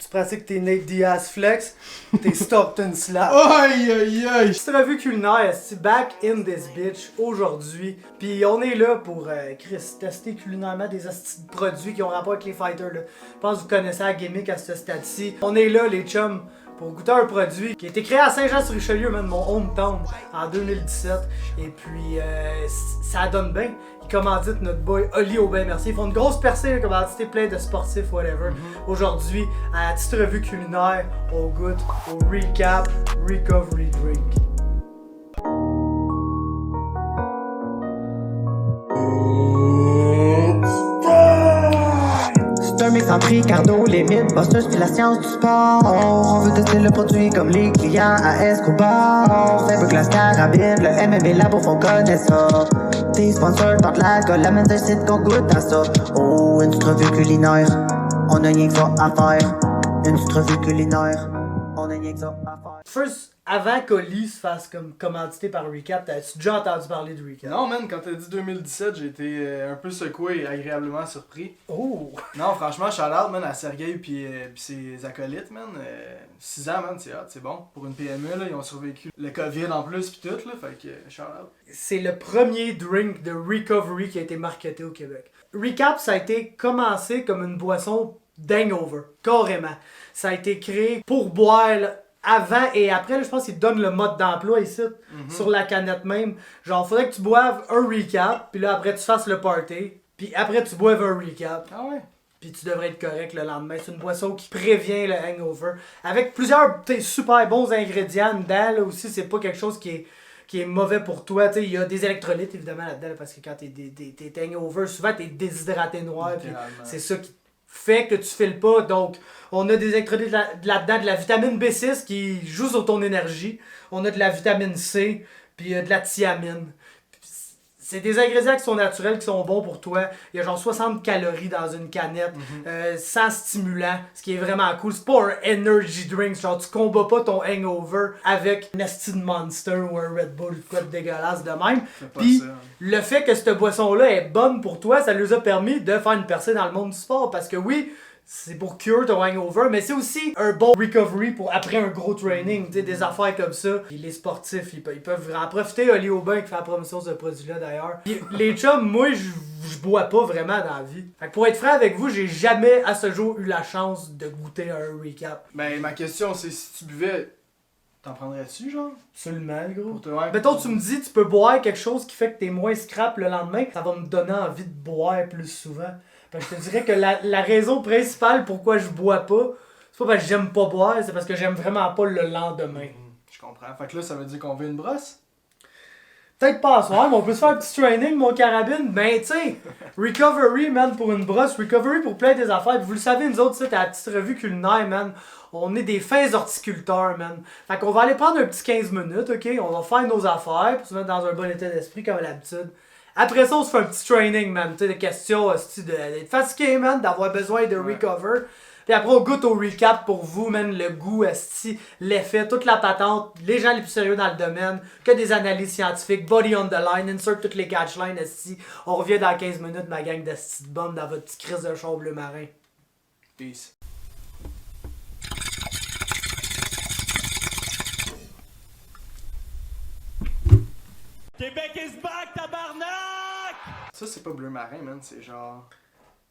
tu pratiques tes Nate Diaz flex, tes Stockton slap. Aïe aïe aïe! Petite revue culinaire, c'est back in this bitch aujourd'hui. Puis on est là pour Chris, tester culinairement des astis de produits qui ont rapport avec les fighters. Là. Je pense que vous connaissez la gimmick à ce stade-ci. On est là les chums pour goûter un produit qui a été créé à Saint-Jean-sur-Richelieu, man, mon hometown, en 2017. Et puis ça donne bien. Ils commanditent notre boy Oli Aubin, merci. Ils font une grosse percée, ils commanditent plein de sportifs, whatever. Aujourd'hui, à la petite revue culinaire, on goûte au recap Recovery Drink. C'est un mix entre Ricardo, les Mythbusters puis la science du sport. On veut tester le produit comme les clients à Escobar. Faible glace carabine, le MMA Labo font connaître ça. Tes sponsors tentent l'alcool, amène un site qu'on goûte à ça. Oh, une petite revue culinaire, on a rien que ça à faire. Une petite revue culinaire, on a rien que ça à faire. First, avant qu'Oli se fasse comme commandité par Recap, t'as-tu déjà entendu parler de Recap? Non, man, quand t'as dit 2017, j'ai été un peu secoué et agréablement surpris. Oh! Non, franchement, shout-out, man, à Sergueï puis ses acolytes, man. 6 ans, man, c'est bon. Pour une PME, là, ils ont survécu le COVID en plus puis tout, là, fait que shout-out. C'est le premier drink de recovery qui a été marketé au Québec. Recap, ça a été commencé comme une boisson d'hangover, carrément. Ça a été créé pour boire là, avant et après, là, je pense qu'ils donnent le mode d'emploi ici, sur la canette même. Genre, faudrait que tu boives un recap, puis là, après, tu fasses le party, puis après, tu boives un recap. Ah ouais? Puis tu devrais être correct le lendemain. C'est une boisson qui prévient le hangover. Avec plusieurs super bons ingrédients dedans, là aussi, c'est pas quelque chose qui est mauvais pour toi. T'sais, il y a des électrolytes, évidemment, là-dedans, là, parce que quand t'es hangover, souvent, t'es déshydraté noir, puis c'est ça qui fait que tu files pas. Donc, on a des électrolytes là-dedans, de la vitamine B6 qui joue sur ton énergie. On a de la vitamine C, puis de la thiamine. C'est des ingrédients qui sont naturels, qui sont bons pour toi. Il y a genre 60 calories dans une canette, sans stimulant, ce qui est vraiment cool. C'est pas un energy drink, genre tu combats pas ton hangover avec un asti de Monster ou un Red Bull, quoi de dégueulasse de même. Puis le fait que cette boisson-là est bonne pour toi, ça nous a permis de faire une percée dans le monde du sport. Parce que oui, c'est pour cure ton hangover, mais c'est aussi un bon recovery pour après un gros training, tu sais, des affaires comme ça. Et les sportifs, ils peuvent en profiter. Oli Aubin qui fait la promotion de ce produit-là d'ailleurs. Puis les chums, moi, je bois pas vraiment dans la vie. Fait que pour être franc avec vous, j'ai jamais à ce jour eu la chance de goûter un recap. Ben, ma question, c'est si tu buvais, t'en prendrais-tu, genre? Absolument, gros. Pour te ouais, Mettons, tu me dis, tu peux boire quelque chose qui fait que t'es moins scrap le lendemain, ça va me donner envie de boire plus souvent. Je te dirais que la raison principale pourquoi je bois pas, c'est pas parce que j'aime pas boire, c'est parce que j'aime vraiment pas le lendemain. Je comprends. Fait que là, ça veut dire qu'on veut une brosse? Peut-être pas à soir, mais on peut se faire un petit training, mon carabine. Ben, tu sais, recovery, man, pour une brosse, recovery pour plein des affaires. Puis vous le savez, nous autres, c'est à la petite revue culinaire, man. On est des fins horticulteurs, man. Fait qu'on va aller prendre un petit 15 minutes, ok? On va faire nos affaires pour se mettre dans un bon état d'esprit, comme d'habitude. Après ça, on se fait un petit training, man. Tu sais, des questions d'être fatigué, man, d'avoir besoin de recover. Puis après, on goûte au recap pour vous, man. Le goût, l'effet, toute la patente. Les gens les plus sérieux dans le domaine. Que des analyses scientifiques. Body on the line. Insert toutes les catchlines, On revient dans 15 minutes, ma gang de bombes dans votre petite crise de char bleu marin. Peace. Québec is back, tabarnak! Ça, c'est pas bleu marin, man. C'est genre.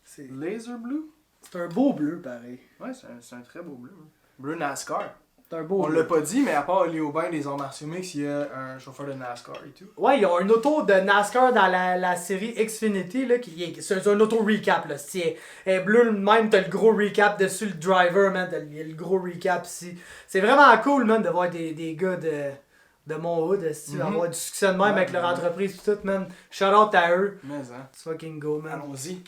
C'est Laser blue? un beau bleu, pareil. Ouais, c'est un très beau bleu. Hein. Bleu NASCAR. C'est un beau On bleu. l'a pas dit, mais à part Oli Aubin des arts martiaux mix, il y a un chauffeur de NASCAR et tout. Ouais, il y a un auto de NASCAR dans la série Xfinity, là, c'est un auto recap, là. C'est bleu, même, t'as le gros recap dessus, le driver, man, il y a le gros recap ici. C'est vraiment cool, man, de voir des gars de Monthood, avoir du succès de même avec leur entreprise pis tout, man. Shout out à eux. Mais hein. Let's fucking go, man. Allons-y.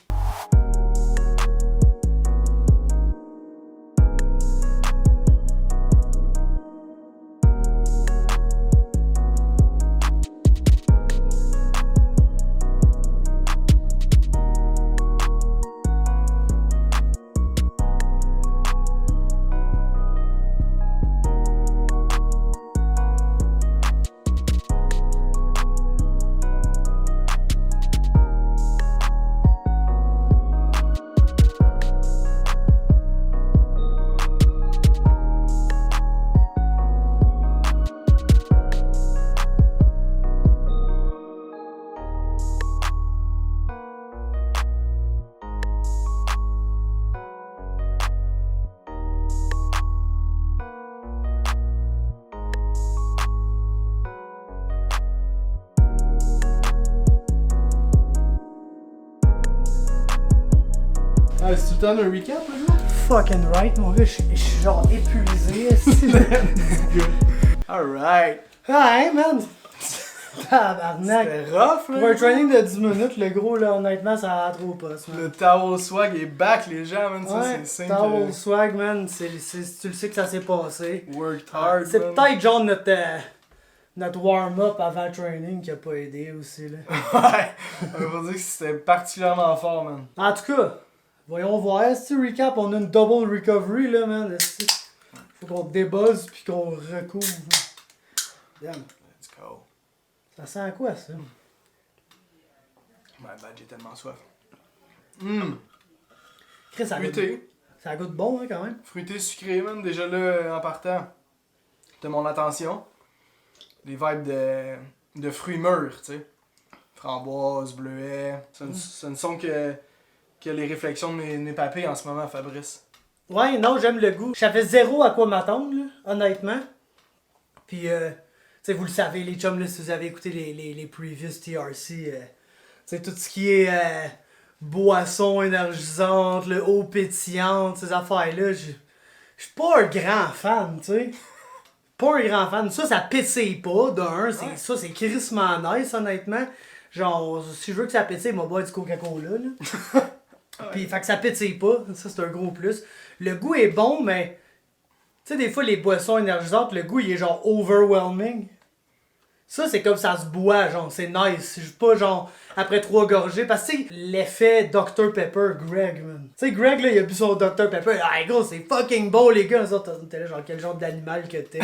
donnes un recap, là, gros? Fucking right, mon gars, je suis genre épuisé. Alright. Ouais, man. Tabarnak. C'était rough, là. Pour un training de 10 minutes, le gros, là, honnêtement, ça a trop pas. Le towel swag est back, les gens, man. Ça, Ouais, c'est simple. towel swag, man, tu le sais que ça s'est passé. Worked hard, C'est man. peut-être genre notre warm-up avant le training qui a pas aidé aussi, là. Ouais. On va dire que c'était particulièrement fort, man. En tout cas, voyons voir. Si recap, on a une double recovery, là, man. Faut qu'on débuzz puis qu'on recouvre. Damn. Let's go. Ça sent à quoi, ça? My bad, j'ai tellement soif. Chris, ça goûte, Fruité. ça goûte bon, hein, quand même. Fruité sucré, man. Déjà là, en partant, t'as mon attention. Des vibes de fruits mûrs, tu sais. Framboise, bleuet. Ce ne sont que les réflexions de mes papilles en ce moment, Fabrice. Ouais, non, j'aime le goût. Je savais zéro à quoi m'attendre, là, honnêtement. Puis, tu sais, vous le savez, les chums, là, si vous avez écouté les previous TRC, tu sais, tout ce qui est boisson énergisante, le eau pétillante, ces affaires-là, je suis pas un grand fan, tu sais. Pas un grand fan. Ça pétille pas, d'un. Ça, c'est crissement nice, honnêtement. Genre, si je veux que ça pétille, moi, boire du Coca-Cola, là. Puis, fait que ça pétille pas. Ça, c'est un gros plus. Le goût est bon, mais... Tu sais, des fois, les boissons énergisantes, le goût, il est genre overwhelming. Ça, c'est comme ça se boit, genre, c'est nice. Je suis pas genre, après 3 gorgées. Parce que, tu sais, l'effet Dr Pepper, Greg, man. Tu sais, Greg, là, il a bu son Dr Pepper. Ah, gros, c'est fucking bon, les gars. T'es là, genre, quel genre d'animal que t'es.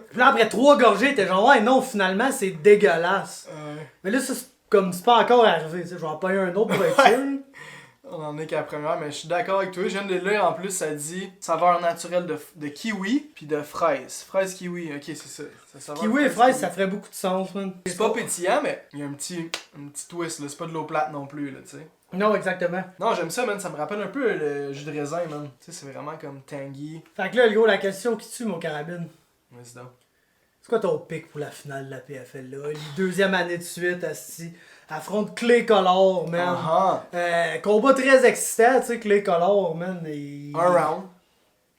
Puis là, après 3 gorgées, t'es genre, ouais, non, finalement, c'est dégueulasse. Mais là, ça, c'est pas encore arrivé, tu sais. Je vais en payer un autre pour être sûr. On en est qu'à la première, mais je suis d'accord avec toi. Je viens de lire, en plus, ça dit saveur naturelle de kiwi puis de fraise. Fraise kiwi, ok, c'est ça. Kiwi et fraise, ça ferait beaucoup de sens, man. C'est pas pétillant, mais il y a un petit twist, là. C'est pas de l'eau plate non plus, là, tu sais. Non, exactement. Non, j'aime ça, man. Ça me rappelle un peu le jus de raisin, man. Tu sais, c'est vraiment comme tangy. Fait que là, le gros, la question qui tue, mon carabine. Vas-y donc. C'est quoi ton pic pour la finale de la PFL, là? Deuxième année de suite, asti. Affronte Clay Collard, man. Combat très excitant, tu sais, Clay Collard, man. Un round.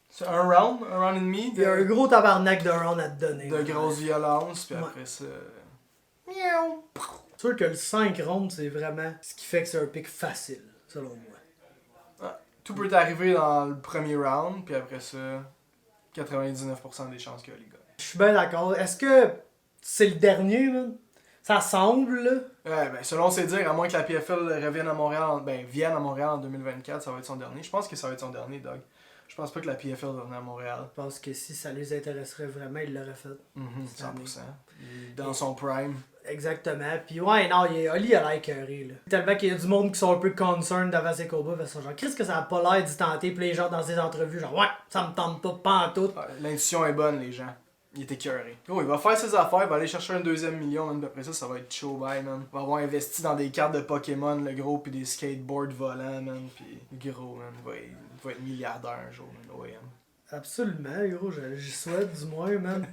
C'est un round and demi. Il y a un gros tabarnak de round à te donner. De grosse violence, puis Ouais. après ça. Miaou. C'est sûr que le 5 rounds, c'est vraiment ce qui fait que c'est un pic facile, selon moi. Tout peut arriver dans le premier round, puis après ça, 99% des chances que les gars. Je suis bien d'accord. Est-ce que c'est le dernier, man? Ça semble, là. Ouais, ben, selon ses dires, à moins que la PFL revienne à Montréal, vienne à Montréal en 2024, ça va être son dernier. Je pense que ça va être son dernier, Doug. Je pense pas que la PFL va venir à Montréal. Je pense que si ça les intéresserait vraiment, ils l'auraient fait. 100%. Il est dans son prime. Exactement. Puis ouais, non, Oli a l'air écœuré, là. Tellement qu'il y a du monde qui sont un peu concerned devant ses combats, parce que genre, Chris, que ça a pas l'air d'y tenter, puis les gens dans ses entrevues, genre, ouais, ça me tente pas pantoute. Ouais, l'intuition est bonne, les gens. Il est écœuré. Oh, il va faire ses affaires, il va aller chercher un 2e million, man. Puis après ça va être chaud, bye, man. Il va avoir investi dans des cartes de Pokémon, le gros, puis des skateboards volants, man. Puis gros, man. Il va être milliardaire un jour, man. OM. Absolument, gros, j'y souhaite du moins, man.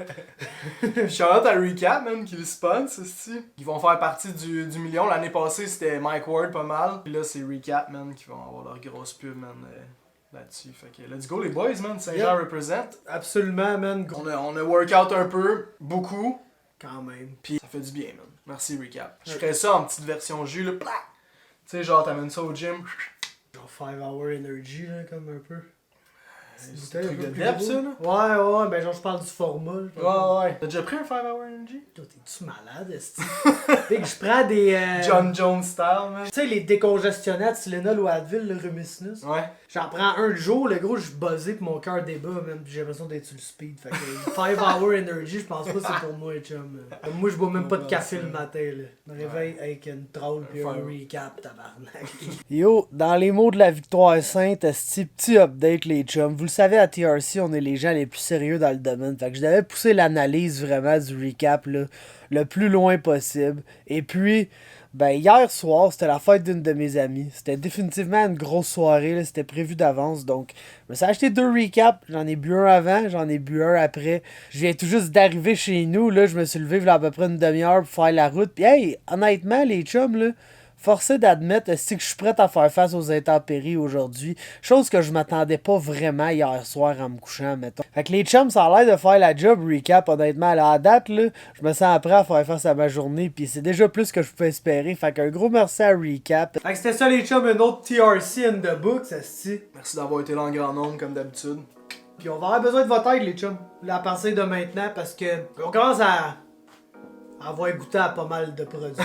Shout-out à Recap, man, qui le sponsor, c'est-tu. Ils vont faire partie du million. L'année passée, c'était Mike Ward, pas mal. Puis là, c'est Recap, man, qui vont avoir leur grosse pub, man, là-dessus. Fait que let's go, les boys, man. Saint-Jean represent. Absolument, man. Gros. On a workout un peu, beaucoup. Quand même. Puis ça fait du bien, man. Merci, Recap. Je ferais ça en petite version jus, là. Tu sais, genre, t'amènes ça au gym. Genre 5 hour energy, là, comme un peu. C'est un truc de depth, ça, là? Ouais, ben genre je parle du format. Ouais. T'as déjà pris un 5 Hour Energy? Toi, t'es-tu malade, esti? Fait que je prends des... John Jones style, man. Tu sais, les décongestionnats de Tylenol ou Advil, le Rumicinus. Ouais. J'en prends un le jour, le gros, je suis buzzé pis mon cœur débat, même. Pis j'ai l'impression d'être sur le speed. Fait que 5 Hour Energy, je pense pas que c'est pour moi, chum. Moi, je bois même pas de café le matin, là. Je me réveille avec une troll pis un recap, tabarnak. Yo, dans les mots de la victoire sainte, petit update, les chums. Vous le savez, à TRC, on est les gens les plus sérieux dans le domaine. Fait que je devais pousser l'analyse vraiment du recap, là, le plus loin possible. Et puis... Ben, hier soir, c'était la fête d'une de mes amies. C'était définitivement une grosse soirée, là. C'était prévu d'avance. Donc, je me suis acheté 2 recaps. J'en ai bu un avant, j'en ai bu un après. Je viens tout juste d'arriver chez nous, là. Je me suis levé il y a à peu près une demi-heure pour faire la route. Puis, hey, honnêtement, les chums, là, Forcé d'admettre que je suis prêt à faire face aux intempéries aujourd'hui. Chose que je m'attendais pas vraiment hier soir en me couchant, mettons. Fait que les chums, ça a l'air de faire la job recap, honnêtement. À la date, là, je me sens prêt à faire face à ma journée, puis c'est déjà plus que je pouvais espérer. Fait qu'un gros merci à Recap. Fait que c'était ça les chums, un autre TRC in the book, ça se dit. Merci d'avoir été là en grand nombre, comme d'habitude. Puis on va avoir besoin de votre aide, les chums, là, à partir de maintenant, parce que on commence à avoir goûté à pas mal de produits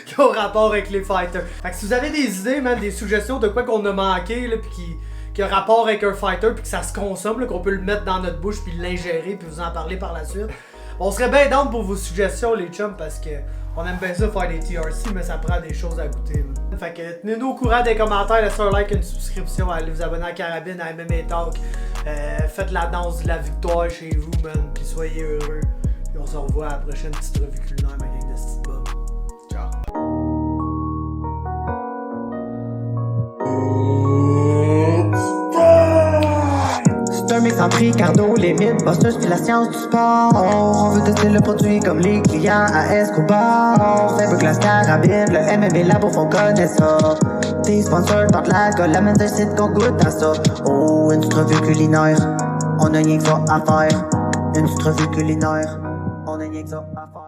qui ont rapport avec les fighters. Fait que si vous avez des idées, man, des suggestions de quoi qu'on a manqué, là, pis qui a rapport avec un fighter, puis que ça se consomme, là, qu'on peut le mettre dans notre bouche, puis l'ingérer, puis vous en parler par la suite, on serait bien down pour vos suggestions, les chums, parce que on aime bien ça faire des TRC, mais ça prend des choses à goûter. Man. Fait que tenez-nous au courant des commentaires, laissez un like, une subscription, allez vous abonner à Carabine, à MMA Talk, faites la danse de la victoire chez vous, man, puis soyez heureux. Puis on se revoit à la prochaine petite revue culinaire, ma gang de petite bob. Ciao. C'est un mix entre Ricardo, les Mythbusters puis la science du sport. On veut tester le produit comme les clients à Escobar. Fait que la carabine, le MMA Labo font connaître ça. Tes sponsors par de l'alcool, la main d'un site qu'on goûte à ça. Oh, une petite revue culinaire, on a rien que ça à faire. Une petite revue culinaire, on a rien que ça à faire.